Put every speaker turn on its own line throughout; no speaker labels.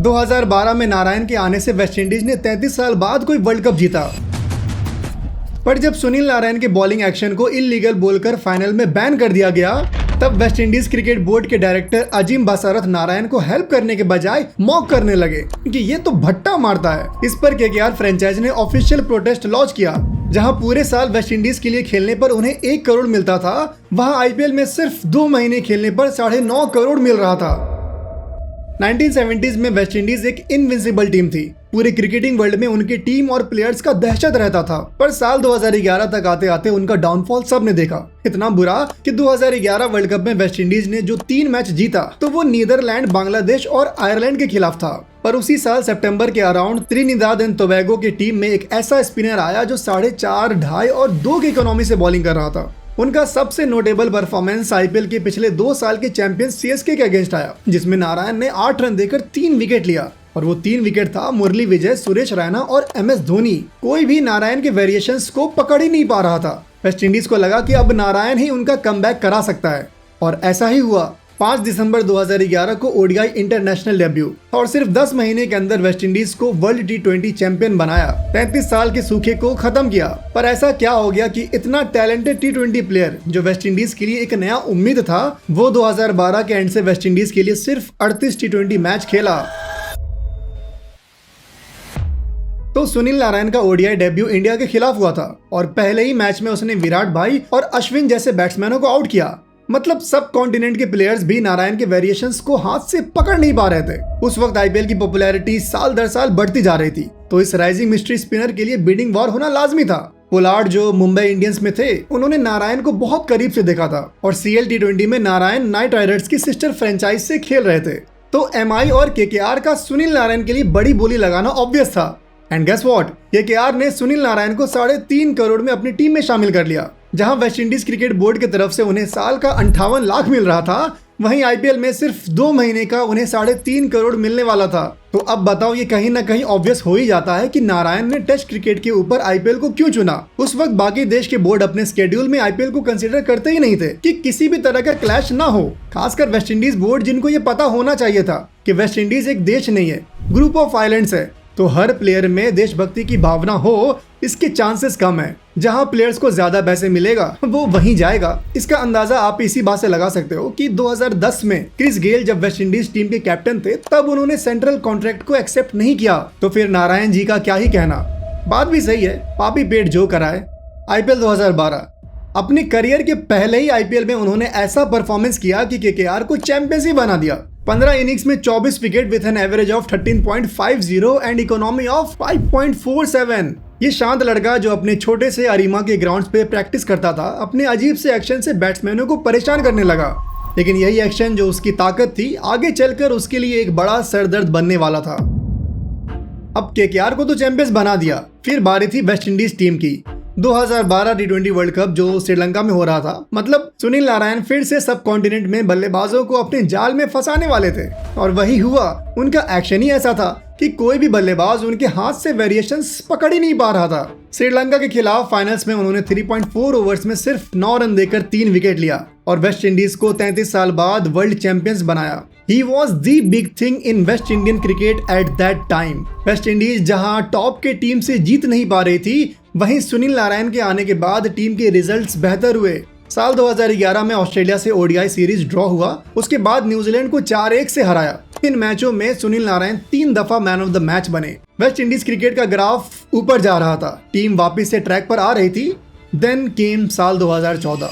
2012 में नारायण के आने से वेस्टइंडीज ने 33 साल बाद कोई वर्ल्ड कप जीता। पर जब सुनील नारायण के बॉलिंग एक्शन को इल्लीगल बोलकर फाइनल में बैन कर दिया गया, तब वेस्टइंडीज क्रिकेट बोर्ड के डायरेक्टर अजीम बासारथ नारायण को हेल्प करने के बजाय मॉक करने लगे कि ये तो भट्टा मारता है। इस पर केकेआर फ्रेंचाइज ने ऑफिशियल प्रोटेस्ट लॉन्च किया, जहां पूरे साल वेस्टइंडीज के लिए खेलने पर उन्हें 1 करोड़ मिलता था, वहां आईपीएल में सिर्फ 2 महीने खेलने पर 9.5 करोड़ मिल रहा था। 1970s में वेस्टइंडीज एक इनविंसिबल टीम थी। पूरे क्रिकेटिंग वर्ल्ड में उनकी टीम और प्लेयर्स का दहशत रहता था। पर साल 2011 तक आते आते उनका डाउनफॉल सबने देखा। इतना बुरा कि 2011 वर्ल्ड कप में वेस्टइंडीज ने जो 3 मैच जीता तो वो नीदरलैंड, बांग्लादेश और आयरलैंड के खिलाफ था। पर उसी साल सितंबर के अराउंड त्रिनिदाद एंड टोबैगो की टीम में एक ऐसा स्पिनर आया जो 4.5, 2.5 और 2 की इकोनॉमी से बॉलिंग कर रहा था। उनका सबसे नोटेबल परफॉर्मेंस आईपीएल के पिछले 2 साल के चैंपियन सीएसके के अगेंस्ट आया, जिसमें नारायण ने 8 रन देकर 3 विकेट लिया। और वो 3 विकेट था मुरली विजय, सुरेश रैना और एमएस धोनी। कोई भी नारायण के वेरिएशंस को पकड़ ही नहीं पा रहा था। वेस्टइंडीज को लगा कि अब नारायण ही उनका कमबैक करा सकता है, और ऐसा ही हुआ। 5 दिसंबर 2011 को ओडीआई इंटरनेशनल डेब्यू, और सिर्फ 10 महीने के अंदर वेस्टइंडीज को वर्ल्ड T20 चैंपियन बनाया। 33 साल के सूखे को खत्म किया। पर ऐसा क्या हो गया कि इतना टैलेंटेड T20 प्लेयर जो वेस्टइंडीज के लिए एक नया उम्मीद था, वो 2012 के एंड से वेस्टइंडीज के लिए सिर्फ 38 T20 मैच खेला। तो सुनील नारायण का ओडीआई डेब्यू इंडिया के खिलाफ हुआ था, और पहले ही मैच में उसने विराट भाई और अश्विन जैसे बैट्समैनों को आउट किया। मतलब सब कॉन्टिनेंट के प्लेयर्स भी नारायण के वेरिएशंस को हाथ से पकड़ नहीं पा रहे थे। उस वक्त आईपीएल की पॉपुलैरिटी साल दर साल बढ़ती जा रही थी, तो इस राइजिंग मिस्ट्री स्पिनर के लिए बिडिंग वॉर होना लाजमी था। पोलार्ड जो मुंबई इंडियंस में थे, उन्होंने नारायण को बहुत करीब से देखा था, और सीएल T20 में नारायण नाइट राइडर्स की सिस्टर फ्रेंचाइज से खेल रहे थे। तो एमआई और केकेआर का सुनील नारायण के लिए बड़ी बोली लगाना ऑब्वियस था। एंड गेस व्हाट, केकेआर ने सुनील नारायण को 3.5 करोड़ में अपनी टीम में शामिल कर लिया। जहां वेस्टइंडीज क्रिकेट बोर्ड की तरफ से उन्हें साल का 58 लाख मिल रहा था, वहीं आईपीएल में सिर्फ 2 महीने का उन्हें 3.5 करोड़ मिलने वाला था। तो अब बताओ, ये कहीं ना कहीं ऑब्वियस हो ही जाता है कि नारायण ने टेस्ट क्रिकेट के ऊपर आईपीएल को क्यों चुना। उस वक्त बाकी देश के बोर्ड अपने स्केड्यूल में आईपीएल को कंसीडर करते ही नहीं थे कि किसी भी तरह का क्लैश ना हो। खासकर वेस्टइंडीज बोर्ड, जिनको ये पता होना चाहिए था कि वेस्टइंडीज एक देश नहीं है, ग्रुप ऑफ आइलैंड्स है, तो हर प्लेयर में देशभक्ति की भावना हो, इसके चांसेस कम है। जहां प्लेयर्स को ज्यादा पैसे मिलेगा वो वहीं जाएगा। इसका अंदाजा आप इसी बात से लगा सकते हो कि 2010 में क्रिस गेल जब वेस्टइंडीज टीम के कैप्टन थे, तब उन्होंने सेंट्रल कॉन्ट्रैक्ट को एक्सेप्ट नहीं किया। तो फिर नारायण जी का क्या ही कहना। बात भी सही है, पापी पेट जो कराए। आईपीएल 2012 अपने करियर के पहले ही आईपीएल में उन्होंने ऐसा परफॉर्मेंस किया कि केकेआर को चैंपियंस ही बना दिया। 15 इनिंग्स में 24 wicket with an average of 13.50 and economy of 5.47। ये शांत लड़का जो अपने छोटे से अरीमा के ग्राउंड्स पे प्रैक्टिस करता था, अपने अजीब से एक्शन से बैट्समैनों को परेशान करने लगा। लेकिन यही एक्शन जो उसकी ताकत थी, आगे चलकर उसके लिए एक बड़ा सरदर्द बनने वाला था। अब केकेआर को तो चैंपियंस बना दिया, फिर बारी थी वेस्टइंडीज टीम की। 2012 T20 वर्ल्ड कप जो श्रीलंका में हो रहा था, मतलब सुनील नारायण फिर से सब कॉन्टिनेंट में बल्लेबाजों को अपने जाल में फंसाने वाले थे, और वही हुआ। उनका एक्शन ही ऐसा था कि कोई भी बल्लेबाज उनके हाथ से वेरिएशंस पकड़ ही नहीं पा रहा था। श्रीलंका के खिलाफ फाइनल्स में उन्होंने 3.4 ओवर्स में सिर्फ 9 रन देकर 3 विकेट लिया, और वेस्ट इंडीज को 33 साल बाद वर्ल्ड चैंपियंस बनाया। He was the big thing in West Indian cricket at that time. West Indies जहां टॉप के टीम से जीत नहीं पा रही थी, वहीं सुनील नारायण के आने के बाद टीम के रिजल्ट्स बेहतर हुए। साल 2011 में ऑस्ट्रेलिया से ओडीआई सीरीज ड्रॉ हुआ, उसके बाद न्यूजीलैंड को 4-1 से हराया। इन मैचों में सुनील नारायण 3 दफा मैन ऑफ द मैच बने। वेस्ट इंडीज क्रिकेट का ग्राफ ऊपर जा रहा था, टीम वापस से ट्रैक पर आ रही थी। देन केम साल 2014।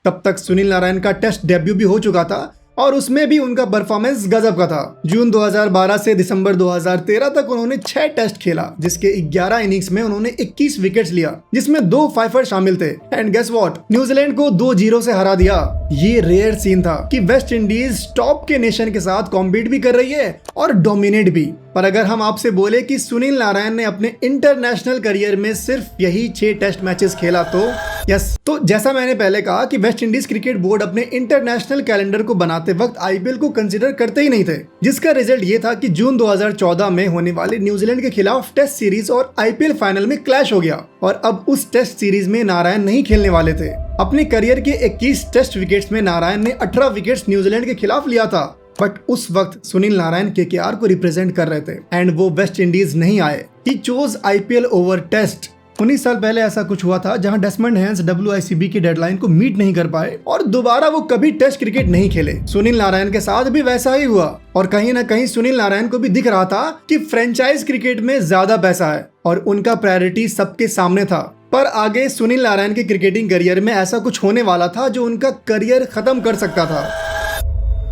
तब तक सुनील नारायण का टेस्ट डेब्यू भी हो चुका था, और उसमें भी उनका परफॉर्मेंस गजब का था। जून 2012 से दिसंबर 2013 तक उन्होंने 6 टेस्ट खेला, जिसके 11 इनिंग्स में उन्होंने 21 विकेट्स लिया, जिसमें 2 फाइफर शामिल थे। एंड गेस व्हाट, न्यूजीलैंड को 2-0 से हरा दिया। ये रेयर सीन था कि वेस्ट इंडीज टॉप के नेशन के साथ कॉम्पीट भी कर रही है और डोमिनेट भी। पर अगर हम आपसे बोले कि सुनील नारायण ने अपने इंटरनेशनल करियर में सिर्फ यही 6 टेस्ट मैचेस खेला, तो यस, तो जैसा मैंने पहले कहा कि वेस्ट इंडीज क्रिकेट बोर्ड अपने इंटरनेशनल कैलेंडर को बनाते वक्त आईपीएल को कंसीडर करते ही नहीं थे, जिसका रिजल्ट ये था कि जून 2014 में होने वाले न्यूजीलैंड के खिलाफ टेस्ट सीरीज और आईपीएल फाइनल में क्लैश हो गया, और अब उस टेस्ट सीरीज में नारायण नहीं खेलने वाले थे। अपने करियर के 21 टेस्ट विकेट्स में नारायण ने 18 विकेट्स न्यूजीलैंड के खिलाफ लिया था, बट उस वक्त सुनील नारायण केकेआर को रिप्रेजेंट कर रहे थे एंड वो वेस्ट इंडीज नहीं आए। He chose IPL over test. 19 साल पहले ऐसा कुछ हुआ था जहां डेसमंड हैंस WICB की डेडलाइन को मीट नहीं कर पाए और दोबारा वो कभी टेस्ट क्रिकेट नहीं खेले। सुनील नारायण के साथ भी वैसा ही हुआ और कहीं ना कहीं सुनील नारायण को भी दिख रहा था कि फ्रेंचाइज क्रिकेट में ज्यादा पैसा है और उनका प्रायोरिटी सबके सामने था। पर आगे सुनील नारायण के क्रिकेटिंग करियर में ऐसा कुछ होने वाला था जो उनका करियर खत्म कर सकता था।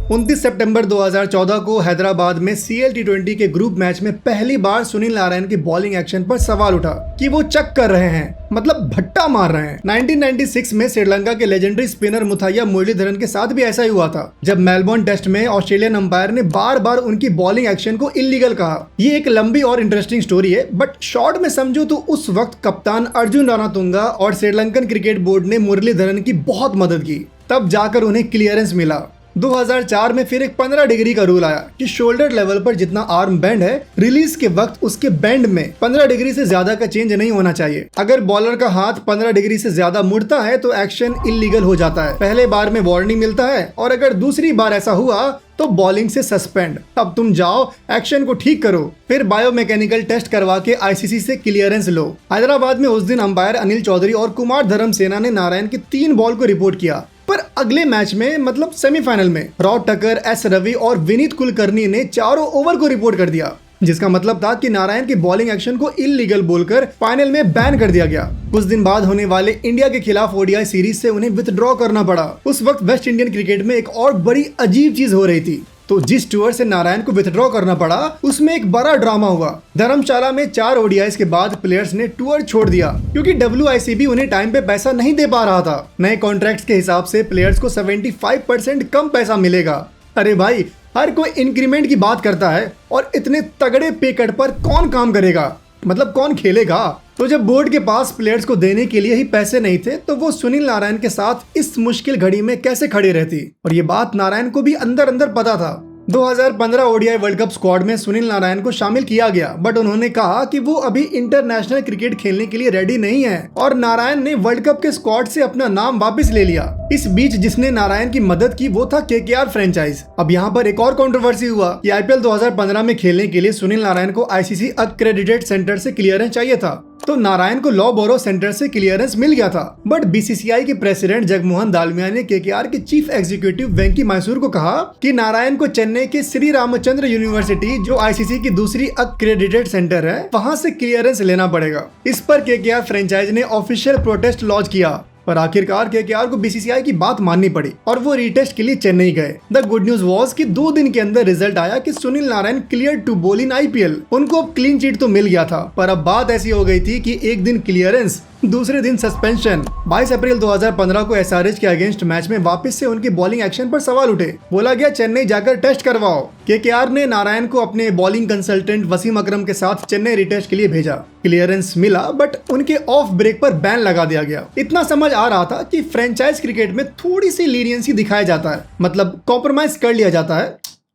29 सितंबर 2014 को हैदराबाद में CL T20 के ग्रुप मैच में पहली बार सुनील नारायण की बॉलिंग एक्शन पर सवाल उठा कि वो चक कर रहे हैं, मतलब भट्टा मार रहे हैं। 1996 में श्रीलंका के लेजेंडरी स्पिनर मुथैया मुरलीधरन के साथ भी ऐसा ही हुआ था जब मेलबोर्न टेस्ट में ऑस्ट्रेलियन अंपायर ने बार बार उनकी बॉलिंग एक्शन को इलीगल कहा। ये एक लंबी और इंटरेस्टिंग स्टोरी है, बट शॉर्ट में समझो तो उस वक्त कप्तान अर्जुन रानातुंगा और श्रीलंकन क्रिकेट बोर्ड ने मुरलीधरन की बहुत मदद की, तब जाकर उन्हें क्लियरेंस मिला। 2004 में फिर एक 15 डिग्री का रूल आया कि शोल्डर लेवल पर जितना आर्म बैंड है, रिलीज के वक्त उसके बैंड में 15 डिग्री से ज्यादा का चेंज नहीं होना चाहिए। अगर बॉलर का हाथ 15 डिग्री से ज्यादा मुड़ता है तो एक्शन इलीगल हो जाता है। पहले बार में वार्निंग मिलता है और अगर दूसरी बार ऐसा हुआ तो बॉलिंग से सस्पेंड। अब तुम जाओ एक्शन को ठीक करो, फिर बायोमैकेनिकल टेस्ट करवा के ICC से क्लियरेंस लो। हैदराबाद में उस दिन अंपायर अनिल चौधरी और कुमार धर्मसेना ने नारायण की 3 बॉल को रिपोर्ट किया, पर अगले मैच में मतलब सेमीफाइनल में रॉड टकर, S रवि और विनीत कुलकर्णी ने चारों ओवर को रिपोर्ट कर दिया, जिसका मतलब था कि नारायण की बॉलिंग एक्शन को इलीगल बोलकर फाइनल में बैन कर दिया गया। कुछ दिन बाद होने वाले इंडिया के खिलाफ ODI सीरीज से उन्हें विथड्रॉ करना पड़ा। उस वक्त वेस्ट इंडियन क्रिकेट में एक और बड़ी अजीब चीज हो रही थी, तो जिस टूर से नारायण को विथड्रॉ करना पड़ा उसमें एक बड़ा ड्रामा हुआ। धर्मशाला में 4 ODIs के बाद प्लेयर्स ने टूर छोड़ दिया क्योंकि WICB उन्हें टाइम पे पैसा नहीं दे पा रहा था। नए कॉन्ट्रैक्ट्स के हिसाब से प्लेयर्स को 75% कम पैसा मिलेगा। अरे भाई, हर कोई इंक्रीमेंट की बात करता है और इतने तगड़े पे कट पर कौन काम करेगा, मतलब कौन खेलेगा। तो जब बोर्ड के पास प्लेयर्स को देने के लिए ही पैसे नहीं थे तो वो सुनील नारायण के साथ इस मुश्किल घड़ी में कैसे खड़े रहती, और ये बात नारायण को भी अंदर अंदर पता था। 2015 ODI वर्ल्ड कप स्क्वाड में सुनील नारायण को शामिल किया गया, बट उन्होंने कहा कि वो अभी इंटरनेशनल क्रिकेट खेलने के लिए रेडी नहीं है और नारायण ने वर्ल्ड कप के स्क्वाड से अपना नाम वापस ले लिया। इस बीच जिसने नारायण की मदद की वो था KKR फ्रेंचाइज। अब यहाँ पर एक और कंट्रोवर्सी हुआ कि IPL 2015 में खेलने के लिए सुनील नारायण को ICC अक्रेडिटेड सेंटर से क्लियरेंस चाहिए था, तो नारायण को लॉ बोरो सेंटर से क्लियरेंस मिल गया था। बट BCCI के प्रेसिडेंट जगमोहन दालमिया ने KKR के चीफ एग्जीक्यूटिव वेंकी मैसूर को कहा कि नारायण को चेन्नई के श्री रामचंद्र यूनिवर्सिटी, जो ICC की दूसरी अक्रेडिटेड सेंटर है, वहां से क्लियरेंस लेना पड़ेगा। इस पर KKR फ्रेंचाइज ने ऑफिशियल प्रोटेस्ट लॉन्च किया, पर आखिरकार KKR को BCCI की बात माननी पड़ी और वो रीटेस्ट के लिए चेन्नई गए। द गुड न्यूज वाज कि 2 दिन के अंदर रिजल्ट आया कि सुनील नारायण क्लियर टू बोल इन IPL। उनको अब क्लीन चिट तो मिल गया था, पर अब बात ऐसी हो गई थी कि एक दिन क्लियरेंस, दूसरे दिन सस्पेंशन। 22 अप्रैल 2015 को SRH के अगेंस्ट मैच में वापस से उनकी बॉलिंग एक्शन पर सवाल उठे। बोला गया चेन्नई जाकर टेस्ट करवाओ। KKR ने नारायण को अपने बॉलिंग कंसल्टेंट वसीम अकरम के साथ चेन्नई रिटेस्ट के लिए भेजा। क्लियरेंस मिला, बट उनके ऑफ ब्रेक पर बैन लगा दिया गया। इतना समझ आ रहा था कि फ्रेंचाइज क्रिकेट में थोड़ी सी लीनियंसी दिखाया जाता है, मतलब कॉम्प्रोमाइज कर लिया जाता है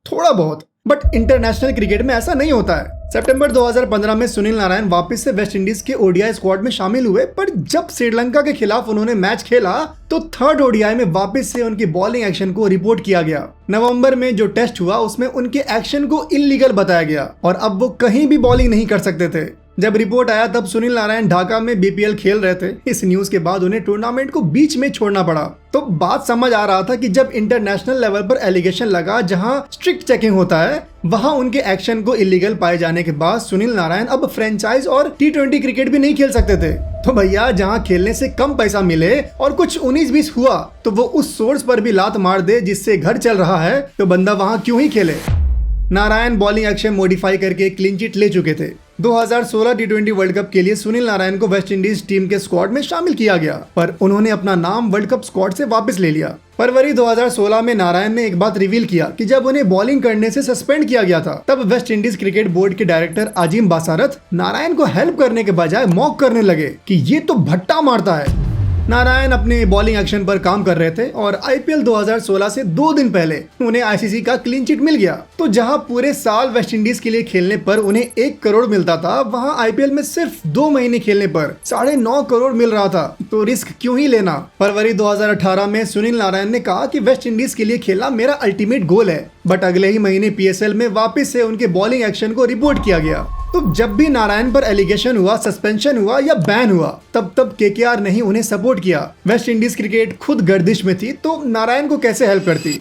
थोड़ा बहुत, बट इंटरनेशनल क्रिकेट में ऐसा नहीं होता है। सितंबर 2015 में सुनील नारायण वापस से वेस्ट इंडीज के ODI स्क्वाड में शामिल हुए, पर जब श्रीलंका के खिलाफ उन्होंने मैच खेला तो 3rd ODI में वापस से उनकी बॉलिंग एक्शन को रिपोर्ट किया गया। नवंबर में जो टेस्ट हुआ उसमें उनके एक्शन को इलीगल बताया गया और अब वो कहीं भी बॉलिंग नहीं कर सकते थे। जब रिपोर्ट आया तब सुनील नारायण ढाका में BPL खेल रहे थे। इस न्यूज के बाद उन्हें टूर्नामेंट को बीच में छोड़ना पड़ा। तो बात समझ आ रहा था कि जब इंटरनेशनल लेवल पर एलिगेशन लगा, जहां स्ट्रिक्ट चेकिंग होता है, वहां उनके एक्शन को इलीगल पाए जाने के बाद सुनील नारायण अब फ्रेंचाइज और T20 क्रिकेट भी नहीं खेल सकते थे। तो भैया, जहां खेलने से कम पैसा मिले और कुछ 19-20 हुआ तो वो उस सोर्स पर भी लात मार दे जिससे घर चल रहा है, तो बंदा वहां क्यों ही खेले। नारायण बॉलिंग एक्शन मॉडिफाई करके क्लीन चिट ले चुके थे। 2016 T20 वर्ल्ड कप के लिए सुनील नारायण को वेस्ट इंडीज टीम के स्क्वाड में शामिल किया गया, पर उन्होंने अपना नाम वर्ल्ड कप स्क्वाड से वापस ले लिया। फरवरी 2016 में नारायण ने एक बात रिवील किया कि जब उन्हें बॉलिंग करने से सस्पेंड किया गया था, तब वेस्ट इंडीज क्रिकेट बोर्ड के डायरेक्टर आजिम बासारथ नारायण को हेल्प करने के बजाय मॉक करने लगे कि ये तो भट्टा मारता है। नारायण अपने बॉलिंग एक्शन पर काम कर रहे थे और आईपीएल 2016 से 2 दिन पहले उन्हें आईसीसी का क्लीन चिट मिल गया। तो जहां पूरे साल वेस्टइंडीज के लिए खेलने पर उन्हें 1 करोड़ मिलता था, वहां आईपीएल में सिर्फ 2 महीने खेलने पर 9.5 करोड़ मिल रहा था। तो रिस्क क्यों ही लेना। फरवरी 2018 में सुनील नारायण ने कहा कि वेस्टइंडीज के लिए खेलना मेरा अल्टीमेट गोल है, बट अगले ही महीने पीएसएल में वापस से उनके बॉलिंग एक्शन को रिपोर्ट किया गया। तो जब भी नारायण पर एलिगेशन हुआ, सस्पेंशन हुआ या बैन हुआ, तब केकेआर ने ही उन्हें सपोर्ट किया। वेस्ट इंडीज क्रिकेट खुद गर्दिश में थी, तो नारायण को कैसे हेल्प करती।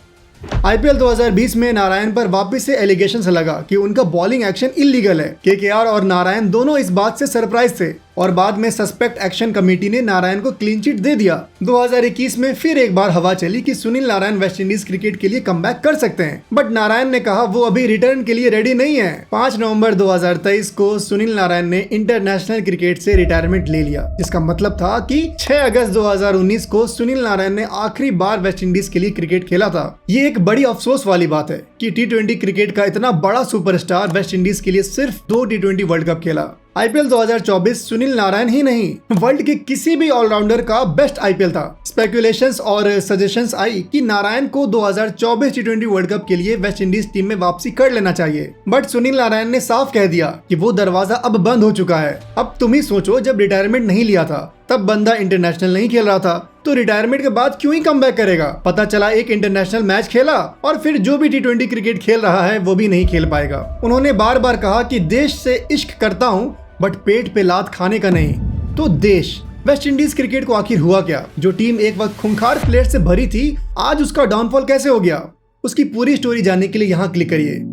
आईपीएल 2020 में नारायण पर वापस से एलिगेशंस लगा कि उनका बॉलिंग एक्शन इलीगल है। केकेआर और नारायण दोनों इस बात से सरप्राइज थे और बाद में सस्पेक्ट एक्शन कमेटी ने नारायण को क्लीन चिट दे दिया। 2021 में फिर एक बार हवा चली कि सुनील नारायण वेस्टइंडीज क्रिकेट के लिए कमबैक कर सकते हैं, बट नारायण ने कहा वो अभी रिटर्न के लिए रेडी नहीं है। 5 नवंबर 2023 को सुनील नारायण ने इंटरनेशनल क्रिकेट से रिटायरमेंट ले लिया, जिसका मतलब था कि 6 अगस्त 2019 को सुनील नारायण ने आखिरी बार वेस्टइंडीज के लिए क्रिकेट खेला था। ये एक बड़ी अफसोस वाली बात है कि T20 क्रिकेट का इतना बड़ा सुपरस्टार वेस्टइंडीज के लिए सिर्फ 2 T20 वर्ल्ड कप खेला। आईपीएल 2024 सुनील नारायण ही नहीं, वर्ल्ड के किसी भी ऑलराउंडर का बेस्ट आईपीएल था। स्पेकुलेशंस और सजेशंस आई कि नारायण को 2024 T20 वर्ल्ड कप के लिए वेस्ट इंडीज टीम में वापसी कर लेना चाहिए, बट सुनील नारायण ने साफ कह दिया कि वो दरवाजा अब बंद हो चुका है। अब तुम ही सोचो, जब रिटायरमेंट नहीं लिया था तब बंदा इंटरनेशनल नहीं खेल रहा था, तो रिटायरमेंट के बाद क्यों ही कमबैक करेगा। पता चला एक इंटरनेशनल मैच खेला और फिर जो भी T20 क्रिकेट खेल रहा है वो भी नहीं खेल पाएगा। उन्होंने बार बार कहा कि देश से इश्क करता हूँ, बट पेट पे लात खाने का नहीं। तो देश वेस्ट इंडीज क्रिकेट को आखिर हुआ क्या। जो टीम एक वक्त खूंखार प्लेयर से भरी थी, आज उसका डाउनफॉल कैसे हो गया। उसकी पूरी स्टोरी जानने के लिए यहाँ क्लिक करिए।